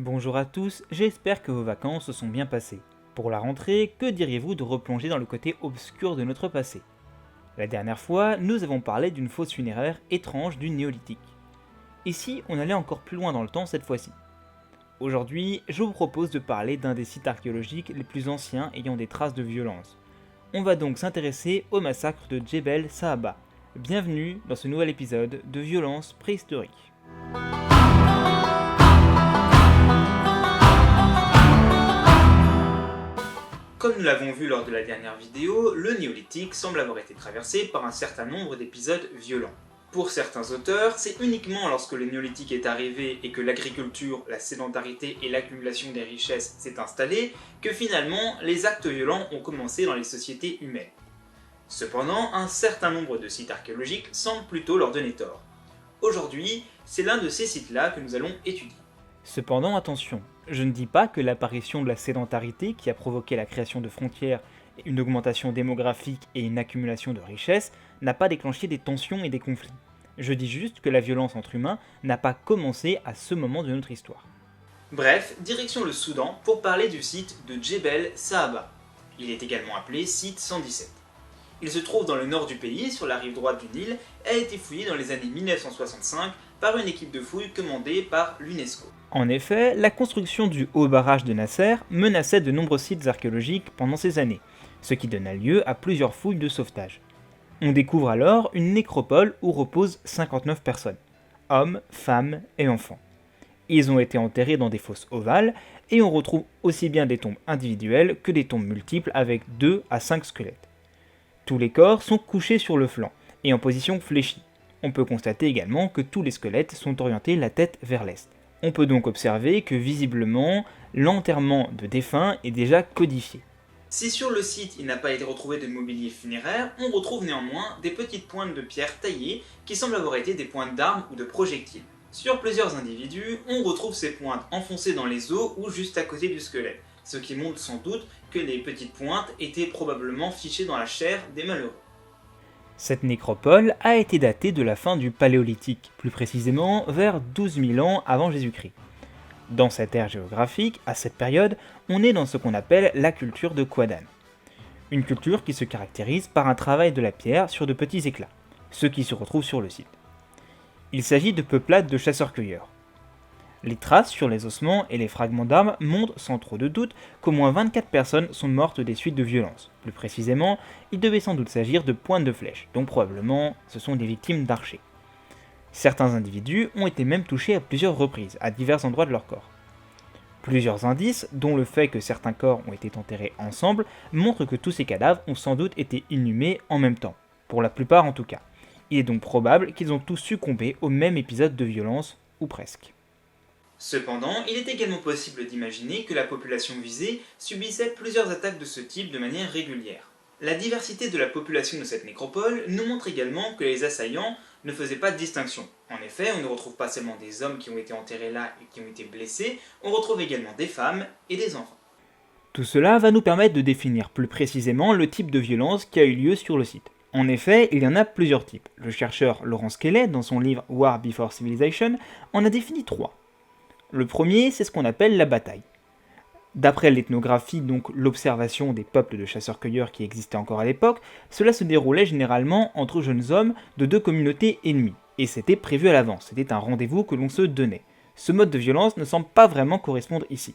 Bonjour à tous, j'espère que vos vacances se sont bien passées. Pour la rentrée, que diriez-vous de replonger dans le côté obscur de notre passé? La dernière fois, nous avons parlé d'une fosse funéraire étrange du néolithique. Ici, on allait encore plus loin dans le temps cette fois-ci. Aujourd'hui, je vous propose de parler d'un des sites archéologiques les plus anciens ayant des traces de violence. On va donc s'intéresser au massacre de Djebel Sahaba. Bienvenue dans ce nouvel épisode de Violence préhistorique. Comme nous l'avons vu lors de la dernière vidéo, le néolithique semble avoir été traversé par un certain nombre d'épisodes violents. Pour certains auteurs, c'est uniquement lorsque le néolithique est arrivé et que l'agriculture, la sédentarité et l'accumulation des richesses s'est installée que finalement les actes violents ont commencé dans les sociétés humaines. Cependant, un certain nombre de sites archéologiques semblent plutôt leur donner tort. Aujourd'hui, c'est l'un de ces sites-là que nous allons étudier. Cependant, attention, je ne dis pas que l'apparition de la sédentarité qui a provoqué la création de frontières, une augmentation démographique et une accumulation de richesses n'a pas déclenché des tensions et des conflits. Je dis juste que la violence entre humains n'a pas commencé à ce moment de notre histoire. Bref, direction le Soudan pour parler du site de Djebel Sahaba. Il est également appelé site 117. Il se trouve dans le nord du pays, sur la rive droite du Nil, et a été fouillé dans les années 1965 par une équipe de fouilles commandée par l'UNESCO. En effet, la construction du haut barrage de Nasser menaçait de nombreux sites archéologiques pendant ces années, ce qui donna lieu à plusieurs fouilles de sauvetage. On découvre alors une nécropole où reposent 59 personnes, hommes, femmes et enfants. Ils ont été enterrés dans des fosses ovales, et on retrouve aussi bien des tombes individuelles que des tombes multiples avec 2 à 5 squelettes. Tous les corps sont couchés sur le flanc, et en position fléchie. On peut constater également que tous les squelettes sont orientés la tête vers l'est. On peut donc observer que visiblement, l'enterrement de défunts est déjà codifié. Si sur le site il n'a pas été retrouvé de mobilier funéraire, on retrouve néanmoins des petites pointes de pierre taillées qui semblent avoir été des pointes d'armes ou de projectiles. Sur plusieurs individus, on retrouve ces pointes enfoncées dans les os ou juste à côté du squelette, ce qui montre sans doute que les petites pointes étaient probablement fichées dans la chair des malheureux. Cette nécropole a été datée de la fin du Paléolithique, plus précisément vers 12 000 ans avant Jésus-Christ. Dans cette ère géographique, à cette période, on est dans ce qu'on appelle la culture de Qadane. Une culture qui se caractérise par un travail de la pierre sur de petits éclats, ceux qui se retrouvent sur le site. Il s'agit de peuplades de chasseurs-cueilleurs. Les traces sur les ossements et les fragments d'armes montrent sans trop de doute qu'au moins 24 personnes sont mortes des suites de violences. Plus précisément, il devait sans doute s'agir de pointes de flèches, donc probablement ce sont des victimes d'archers. Certains individus ont été même touchés à plusieurs reprises, à divers endroits de leur corps. Plusieurs indices, dont le fait que certains corps ont été enterrés ensemble, montrent que tous ces cadavres ont sans doute été inhumés en même temps, pour la plupart en tout cas. Il est donc probable qu'ils ont tous succombé au même épisode de violence, ou presque. Cependant, il est également possible d'imaginer que la population visée subissait plusieurs attaques de ce type de manière régulière. La diversité de la population de cette nécropole nous montre également que les assaillants ne faisaient pas de distinction. En effet, on ne retrouve pas seulement des hommes qui ont été enterrés là et qui ont été blessés, on retrouve également des femmes et des enfants. Tout cela va nous permettre de définir plus précisément le type de violence qui a eu lieu sur le site. En effet, il y en a plusieurs types. Le chercheur Lawrence Kelley, dans son livre War Before Civilization, en a défini 3. Le premier, c'est ce qu'on appelle la bataille. D'après l'ethnographie, donc l'observation des peuples de chasseurs-cueilleurs qui existaient encore à l'époque, cela se déroulait généralement entre jeunes hommes de 2 communautés ennemies, et c'était prévu à l'avance, c'était un rendez-vous que l'on se donnait. Ce mode de violence ne semble pas vraiment correspondre ici.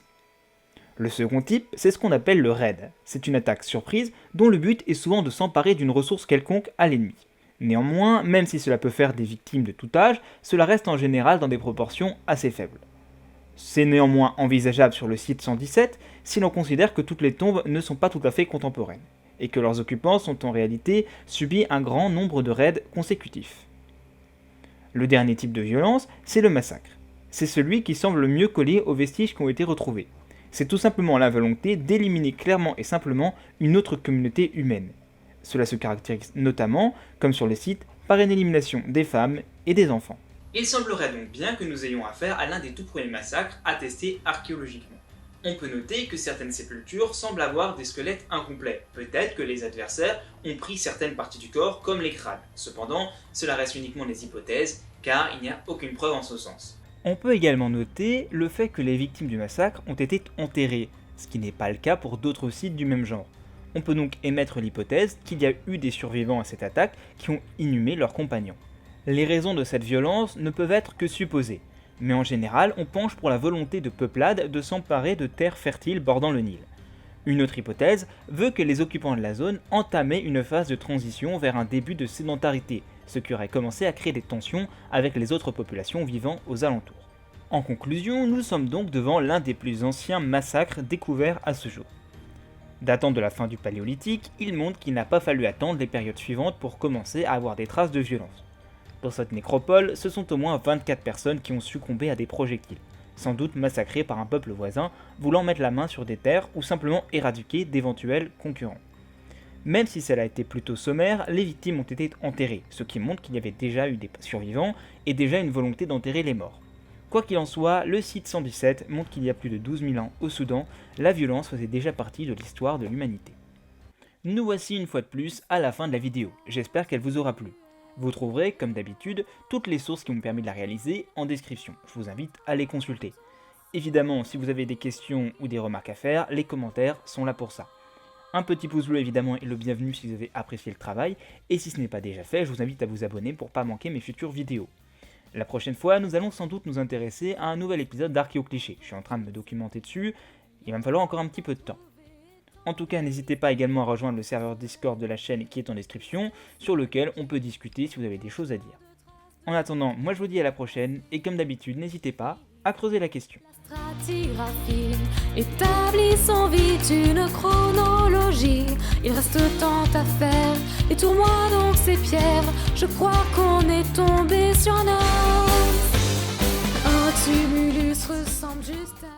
Le second type, c'est ce qu'on appelle le raid. C'est une attaque surprise dont le but est souvent de s'emparer d'une ressource quelconque à l'ennemi. Néanmoins, même si cela peut faire des victimes de tout âge, cela reste en général dans des proportions assez faibles. C'est néanmoins envisageable sur le site 117 si l'on considère que toutes les tombes ne sont pas tout à fait contemporaines, et que leurs occupants sont en réalité subis un grand nombre de raids consécutifs. Le dernier type de violence, c'est le massacre. C'est celui qui semble le mieux coller aux vestiges qui ont été retrouvés. C'est tout simplement la volonté d'éliminer clairement et simplement une autre communauté humaine. Cela se caractérise notamment, comme sur le site, par une élimination des femmes et des enfants. Il semblerait donc bien que nous ayons affaire à l'un des tout premiers massacres attestés archéologiquement. On peut noter que certaines sépultures semblent avoir des squelettes incomplets. Peut-être que les adversaires ont pris certaines parties du corps comme les crânes. Cependant, cela reste uniquement des hypothèses, car il n'y a aucune preuve en ce sens. On peut également noter le fait que les victimes du massacre ont été enterrées, ce qui n'est pas le cas pour d'autres sites du même genre. On peut donc émettre l'hypothèse qu'il y a eu des survivants à cette attaque qui ont inhumé leurs compagnons. Les raisons de cette violence ne peuvent être que supposées, mais en général on penche pour la volonté de peuplade de s'emparer de terres fertiles bordant le Nil. Une autre hypothèse veut que les occupants de la zone entamaient une phase de transition vers un début de sédentarité, ce qui aurait commencé à créer des tensions avec les autres populations vivant aux alentours. En conclusion, nous sommes donc devant l'un des plus anciens massacres découverts à ce jour. Datant de la fin du Paléolithique, il montre qu'il n'a pas fallu attendre les périodes suivantes pour commencer à avoir des traces de violence. Dans cette nécropole, ce sont au moins 24 personnes qui ont succombé à des projectiles, sans doute massacrées par un peuple voisin voulant mettre la main sur des terres ou simplement éradiquer d'éventuels concurrents. Même si cela a été plutôt sommaire, les victimes ont été enterrées, ce qui montre qu'il y avait déjà eu des survivants et déjà une volonté d'enterrer les morts. Quoi qu'il en soit, le site 117 montre qu'il y a plus de 12 000 ans au Soudan, la violence faisait déjà partie de l'histoire de l'humanité. Nous voici une fois de plus à la fin de la vidéo, j'espère qu'elle vous aura plu. Vous trouverez, comme d'habitude, toutes les sources qui m'ont permis de la réaliser en description, je vous invite à les consulter. Évidemment, si vous avez des questions ou des remarques à faire, les commentaires sont là pour ça. Un petit pouce bleu évidemment est le bienvenu si vous avez apprécié le travail, et si ce n'est pas déjà fait, je vous invite à vous abonner pour ne pas manquer mes futures vidéos. La prochaine fois, nous allons sans doute nous intéresser à un nouvel épisode d'Archéo Cliché. Je suis en train de me documenter dessus, il va me falloir encore un petit peu de temps. En tout cas, n'hésitez pas également à rejoindre le serveur Discord de la chaîne qui est en description, sur lequel on peut discuter si vous avez des choses à dire. En attendant, moi je vous dis à la prochaine, et comme d'habitude, n'hésitez pas à creuser la question. Stratigraphie, établissons vite une chronologie. Il reste tant à faire, et tourne-moi donc ces pierres. Je crois qu'on est tombé sur un os. Un tumulus ressemble juste à...